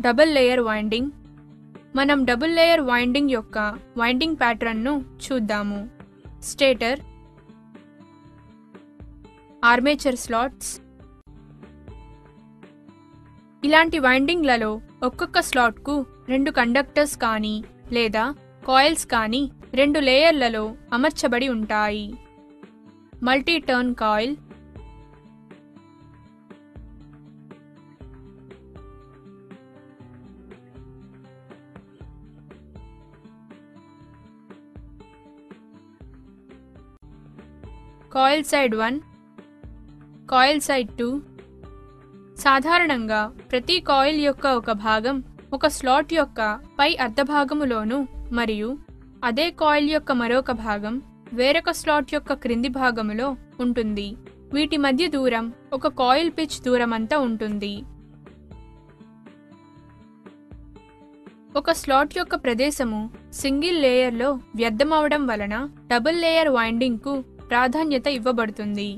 Double layer winding. మనం double layer winding యొక్క winding ప్యాటర్న్ను చూద్దాము. Stator, armature slots. ఇలాంటి వైండింగ్లలో ఒక్కొక్క స్లాట్కు 2 కండక్టర్స్ కానీ లేదా కాయిల్స్ కానీ 2 లేయర్లలో అమర్చబడి ఉంటాయి. Multi turn coil, coil side 1, coil side 2. సాధారణంగా ప్రతి కాయిల్ యొక్క ఒక భాగం ఒక స్లాట్ యొక్క పై అర్ధభాగములోను మరియు అదే కాయిల్ యొక్క మరొక భాగం వేరొక స్లాట్ యొక్క క్రింది భాగములో ఉంటుంది. వీటి మధ్య దూరం ఒక కాయిల్ పిచ్ దూరమంతా ఉంటుంది. ఒక స్లాట్ యొక్క ప్రదేశము సింగిల్ లేయర్లో వ్యర్థమవడం వలన డబుల్ లేయర్ వైండింగ్కు ప్రాధాన్యత ఇవ్వబడుతుంది.